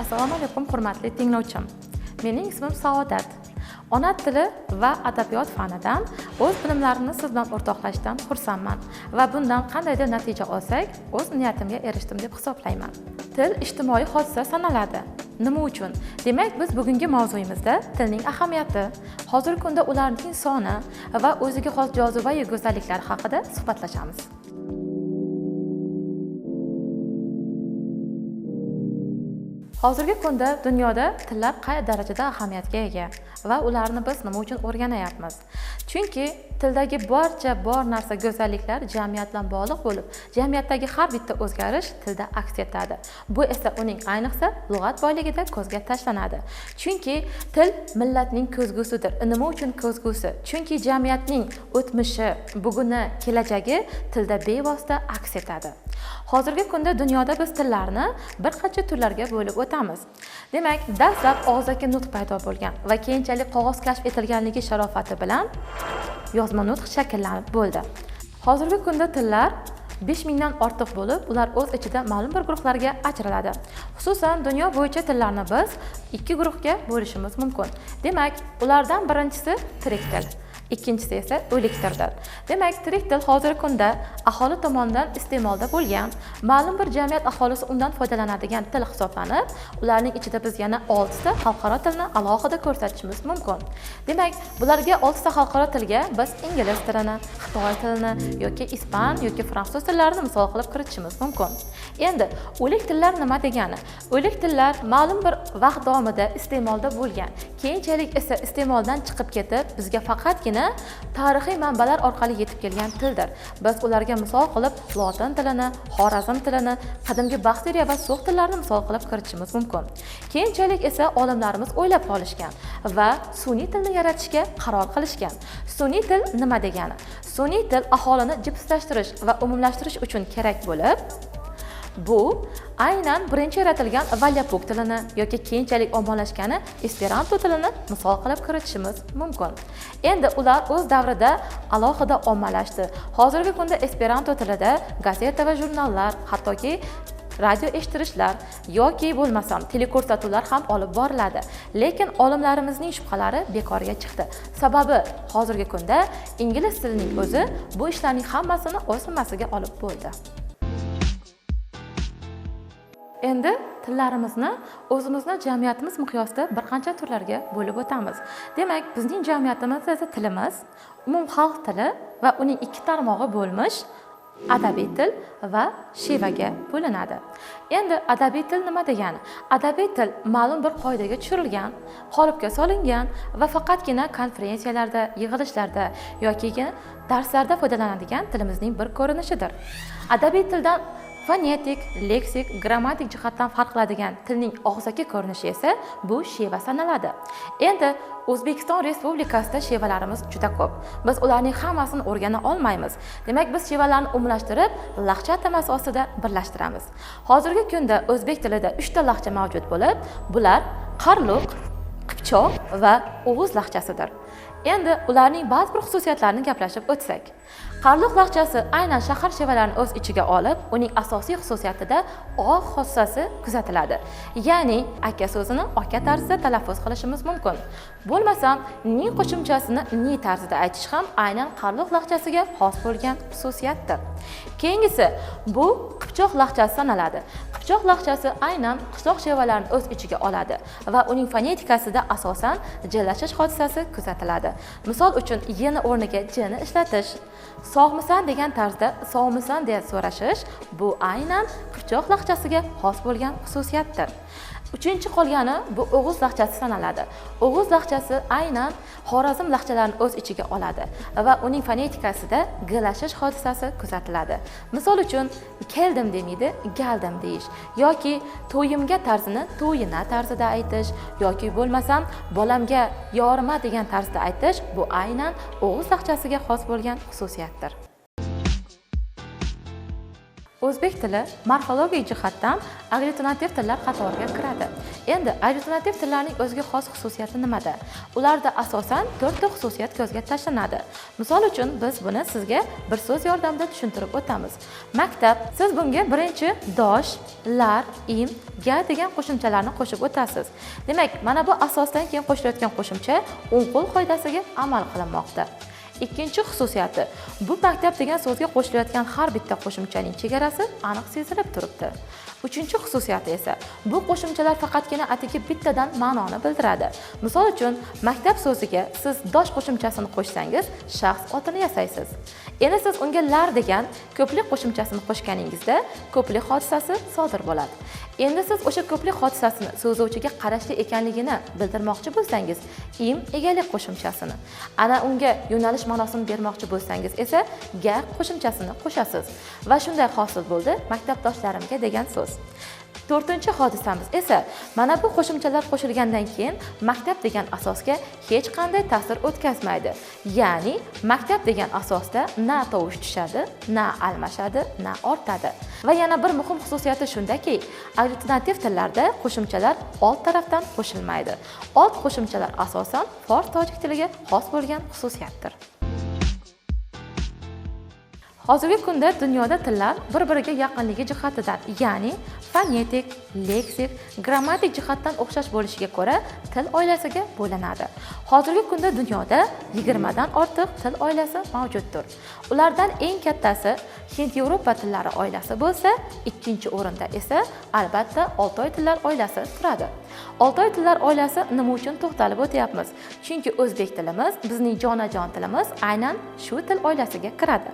Assalomu alaykum hurmatli tinglovchim. Mening ismim Saodat. Ona tili va adabiyot fanidan o'z bilimlarimni siz bilan o'rtoqlashishdan xursandman va bundan qandaydir natija olsak, o'z niyatimga erishdim deb hisoblayman. Til ijtimoiy hodisa sanaladi. Nima uchun? Demak, biz bugungi mavzuyimizda tilning ahamiyati, hozirgi kunda ularning soni va o'ziga xos joziba va go'zalliklari haqida suhbatlashamiz. Hozirgi kunda dunyoda tillar qay darajada ahamiyatga ega va ularni biz nima uchun o'rganayapmiz? Chunki tildagi barcha bor narsa go'zalliklar jamiyat bilan bog'liq bo'lib, jamiyatdagi har bitta o'zgarish tilda aks etadi. Bu esa uning ayniqsa lug'at boyligida ko'zga tashlanadi. Chunki til millatning ko'zgusidir. Nima uchun ko'zgusi? Chunki jamiyatning o'tmishi, buguni, kelajagi tilda bevosita aks etadi. Hozirgi kunda dunyoda biz tillarni bir qancha turlarga bo'lib o'tamiz. Demak, dastlab og'zaki nutq paydo bo'lgan va keyinchalik qog'oz kashf etilganligi sharofati bilan yozma nutq shakllanib bo'ldi. Hozirgi kunda tillar 5000 dan ortiq bo'lib, ular o'z ichida ma'lum bir guruhlarga ajraladi. Xususan, dunyo bo'yicha tillarni biz ikki guruhga bo'lishimiz mumkin. Demak, ulardan birinchisi tirik til. Ikkinchisi esa o'lik tildir. Demak, tirik til hozirgi kunda aholi tomonidan iste'molda bo'lgan, ma'lum bir jamiyat aholisi undan foydalanadigan til hisoblanib, ularning ichida biz yana 6 ta xalqaro tilni alohida ko'rsatishimiz mumkin. Demak, bularga 6 ta xalqaro tilga biz ingliz tilini, xitoy tilini yoki ispan yoki fransuz tillarini misol qilib kiritishimiz mumkin. Endi o'lik tillar nima degani? O'lik tillar ma'lum bir vaqt davomida iste'molda bo'lgan, keyinchalik esa iste'moldan chiqib ketib, bizga faqatgina tarixiy manbalar orqali yetib kelgan tildir. Biz ularga misol qilib lotin tilini, xorazm tilini, qadimgi bakteriya va so'x tillarini misol qilib kiritishimiz mumkin. Keyinchalik esa olimlarimiz o'ylab qolishgan va sun'iy tilni yaratishga qaror qilishgan. Sun'iy til nima degani? Sun'iy til aholini jipslashtirish va umumlashtirish uchun kerak bo'lib, bu aynan birinchi yaratilgan Valyapuk tilini yoki keyinchalik ommalashgani Esperanto tilini misol qilib kiritishimiz mumkin. Endi ular o'z davrida alohida ommalashdi. Hozirgi kunda Esperanto tilida gazeta va jurnallar, hattoki radio eshittirishlar yoki bo'lmasam teleko'rsatuvlar ham olib boriladi. Lekin olimlarimizning shubhalari bekorga chiqdi. Sababi hozirgi kunda ingliz tilining o'zi bu ishlarning hammasini o'z zimmasiga olib bo'ldi. Endi tillarimizni o'zimizni jamiyatimiz miqyosida bir qancha turlarga bo'lib o'tamiz. Demak, bizning jamiyatimizda esa tilimiz umumxalq tili va uning ikki tarmog'i bo'lmish adabiy til va shevaga bo'linadi. Endi adabiy til nima degani? Adabiy til ma'lum bir qoidaga tushirilgan, qolipga solingan va faqatgina konferensiyalarda, yig'ilishlarda yoki darslarda foydalanadigan tilimizning bir ko'rinishidir. Adabiy tildan fonetik, leksik, grammatik jihatdan farq qiladigan tilning og'zaki ko'rinishi esa bu sheva sanaladi. Endi O'zbekiston Respublikasida shevalarimiz juda ko'p. Biz ularning hammasini o'rgana olmaymiz. Demak, biz shevalarni umumlashtirib, laqcha atamasi ostida birlashtiramiz. Hozirgi kunda o'zbek tilida 3 ta laqcha mavjud bo'lib, bular Qarluq, Qipchoq va O'g'iz laqchasidir. Endi ularning ba'zi bir xususiyatlarini gaplashib o'tsak. Qarluq laqchasi aynan shahar shevalarini o'z ichiga olib, uning asosiy xususiyatida o xossasi kuzatiladi. Ya'ni aka so'zini aka tarzida talaffuz qilishimiz mumkin. Bo'lmasam, ni qo'shimchasini ni tarzida aytish ham aynan Qarluq laqchasiga xos bo'lgan xususiyatdir. Keyingisi bu Qipchoq laqchasi sanaladi. Qipchoq laqchasi aynan qishloq shevalarini o'z ichiga oladi va uning fonetikasida asosan jillashish hodisasi kuzatiladi. Misol uchun yeni o'rniga jni ishlatish, sog'misan degan tarzda sog'misan deya so'rashish bu aynan Qipchoq laqchasiga xos bo'lgan xususiyatdir. Uchinchi qolgani bu O'g'iz laqchasi sanaladi. O'g'iz laqchasi aynan Xorazm laqchalarini o'z ichiga oladi va uning fonetikasida glashish hodisasi kuzatiladi. Misol uchun keldim demaydi, galdim deyish yoki to'yimga tarzini to'yina tarzida aytish yoki bo'lmasam bolamga yorima degan tarzda aytish bu aynan O'g'iz laqchasiga xos bo'lgan xususiyatdir. O'zbek tili morfologik jihatdan agglutinativ tillar qatoriga kiradi. Endi agglutinativ tillarning o'ziga xos xususiyati nimada? Ularda asosan 4 ta xususiyat ko'zga tashlanadi. Misol uchun biz buni sizga bir so'z yordamida tushuntirib o'tamiz. Maktab, siz bunga birinchi dosh, lar, im, ga degan qo'shimchalarni qo'shib o'tasiz. Demak, mana bu asosdan keyin qo'shilayotgan qo'shimcha o'ng qo'l qoidasiga amal qilinmoqda. Ikkinchi xususiyati, bu maktab degan so'zga qo'shilayotgan har bitta qo'shimchaning chegarasi aniq sezilib turibdi. Uchinchi xususiyati esa, bu qo'shimchalar faqatgina atigi bittadan ma'noni bildiradi. Misol uchun, maktab so'ziga siz dosh qo'shimchasini qo'shsangiz, shaxs otini yasaysiz. Endi siz unga lar degan ko'plik qo'shimchasini qo'shganingizda, ko'plik hodisasi sodir bo'ladi. Endi siz o'sha ko'plik hodisasini so'zlovchiga qarashli ekanligini bildirmoqchi bo'lsangiz, im egalik qo'shimchasini, ana unga yo'nalish ma'nosini bermoqchi bo'lsangiz esa ga qo'shimchasini qo'shasiz va shunday hosil bo'ldi maktabdoshlarimga degan so'z. To'rtinchi hodisamiz esa mana bu qo'shimchalar qo'shilgandan keyin maktab degan asosga hech qanday ta'sir o'tkazmaydi. Ya'ni maktab degan asosda na tovush tushadi, na almashadi, na ortadi. Va yana bir muhim xususiyati shundaki, agglutinativ tillarda qo'shimchalar old tarafdan qo'shilmaydi. Old qo'shimchalar asosan fors-tojik tiliga xos bo'lgan xususiyatdir. Hozirgi kunda dunyoda tillar bir-biriga yaqinligi jihatidan, ya'ni fonetik, leksik, grammatik jihatdan o'xshash bo'lishiga ko'ra til oilasiga bo'linadi. Hozirgi kunda dunyoda 20 dan ortiq til oilasi mavjuddir. Ulardan eng kattasi Hind-Yevropa tillari oilasi bo'lsa, ikkinchi o'rinda esa albatta Oltoy tillar oilasi turadi. Oltoy tillar oilasi nima uchun to'xtalib o'tyapmiz? Chunki o'zbek tilimiz, bizning jonajon tilimiz aynan shu til oilasiga kiradi.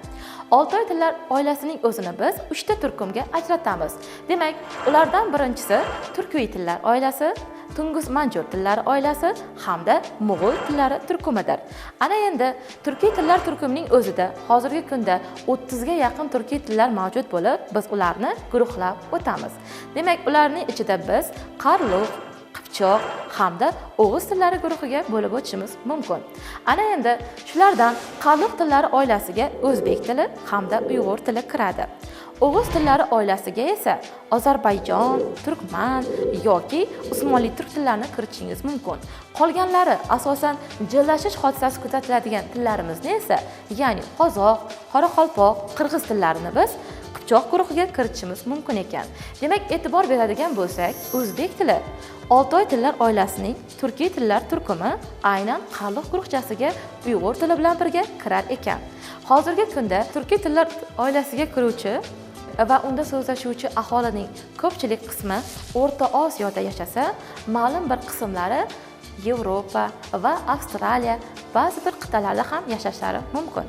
Oltoy tillar oilasining o'zini biz 3 ta turkumga ajratamiz. Demak, ulardan birinchisi turkiy tillar oilasi, Tungus Manjur tillari oilasi hamda Mo'g'ul tillari turkumidir. Ana endi turkiy tillar turkumining o'zida hozirgi kunda 30 ga yaqin turkiy tillar mavjud bo'lib, biz ularni guruhlab o'tamiz. Demak, ularning ichida biz Qarluq, Qipchoq hamda O'g'iz tillari guruhiga bo'lib o'tishimiz mumkin. Ana endi shulardan Qarluq tillari oilasiga o'zbek tili hamda uyg'ur tili kiradi. O'g'iz tillari oilasiga esa Ozarbayjon, Turkman yoki Usmonli turk tillarini kiritishingiz mumkin. Qolganlari asosan jillashish hodisasi kuzatiladigan tillarimizni esa, ya'ni qozoq, qoraqalpoq, qirg'iz tillarini biz Qipchoq guruhiga kiritishimiz mumkin ekan. Demak, e'tibor beradigan bo'lsak, o'zbek tili Oltoy tillar oilasining turkiy tillar turkumi aynan Qarluq guruhchasiga uyg'ur tili bilan birga kirar ekan. Hozirgi kunda turkiy tillar oilasiga kiruvchi va unda so'zlashuvchi aholining ko'pchilik qismi O'rta Osiyoda yashasa, ma'lum bir qismlari Yevropa va Avstraliya, ba'zi bir qit'alarda ham yashashlari mumkin.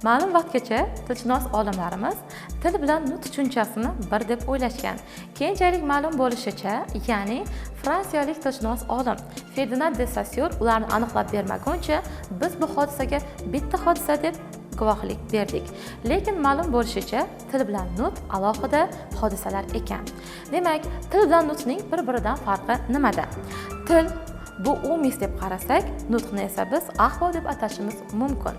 Ma'lum vaqtgacha tilshunos olimlarimiz til bilan nutq tushunchasini bir deb o'ylashgan. Keyinchalik ma'lum bo'lishicha, ya'ni fransiyalik tilshunos olim Ferdinand de Saussure ularni aniqlab bermaguncha biz bu hodisaga bitta hodisa deb guvohlik berdik. Lekin ma'lum bo'lishicha, til bilan nutq alohida hodisalar ekan. Demak, til bilan nutqning bir-biridan farqi nimada? Til bu umis deb qarasak, nutqni esa biz ahvo deb atashimiz mumkin.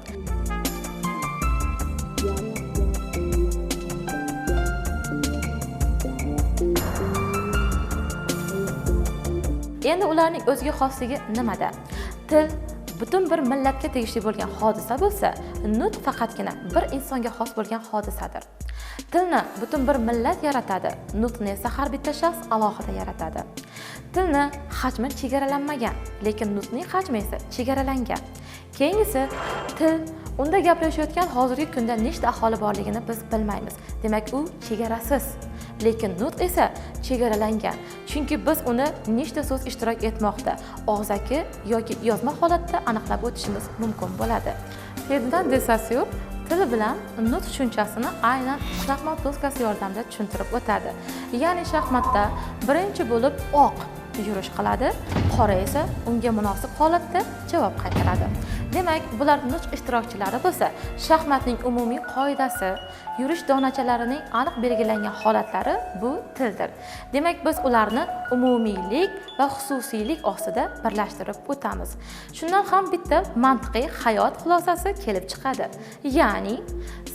Endi ularning o'ziga xosligi nimada? Til butun bir millatga tegishli bo'lgan hodisa bo'lsa, nutq faqatgina bir insonga xos bo'lgan hodisadir. Tilni butun bir millat yaratadi, nutqni esa har bitta shaxs alohida yaratadi. Tilni hajmi chegaralanmagan, lekin nutqning hajmi esa chegaralangan. Keyingisi, til unda gaplashayotgan hozirgi kunda nechta aholi borligini biz bilmaymiz. Demak, u chegarasiz. Lekin nutq esa chegaralangan. Chunki biz uni nechta so'z ishtirok etmoqda, og'zaki yoki yozma holatda aniqlab o'tishimiz mumkin bo'ladi. Ferdinand de Saussure til bilan nutq tushunchasini aynan shaxmat doskasi yordamida tushuntirib o'tadi. Ya'ni shaxmatda birinchi bo'lib oq yurish qiladi, qora esa unga munosib holatda javob qaytaradi. Demak, bular nutq ishtirokchilari bo'lsa, shaxmatning umumiy qoidasi, yurish donachalarining aniq belgilangan holatlari bu tildir. Demak, biz ularni umumiylik va xususiylik ostida birlashtirib o'tamiz. Shundan ham bitta mantiqiy hayot xulosasi kelib chiqadi. Ya'ni,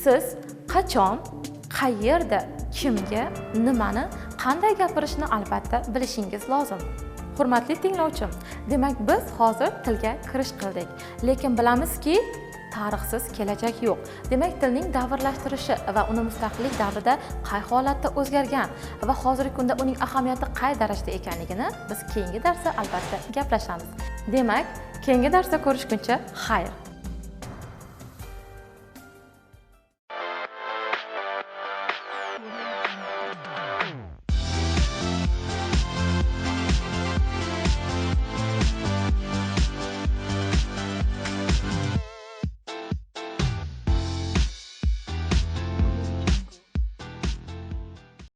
siz qachon, qayerda, kimga, nimani, qanday gapirishni albatta bilishingiz lozim. Hurmatli tinglovchim, demak biz hozir tilga kirish qildik, lekin bilamizki, tarixsiz kelajak yo'q. Demak, tilning davrlashtirishi va uni mustaqillik davrida qay holatda o'zgargan va hozirgi kunda uning ahamiyati qay darajada ekanligini biz keyingi darsda albatta gaplashamiz. Demak, keyingi darsda ko'rishguncha xayr.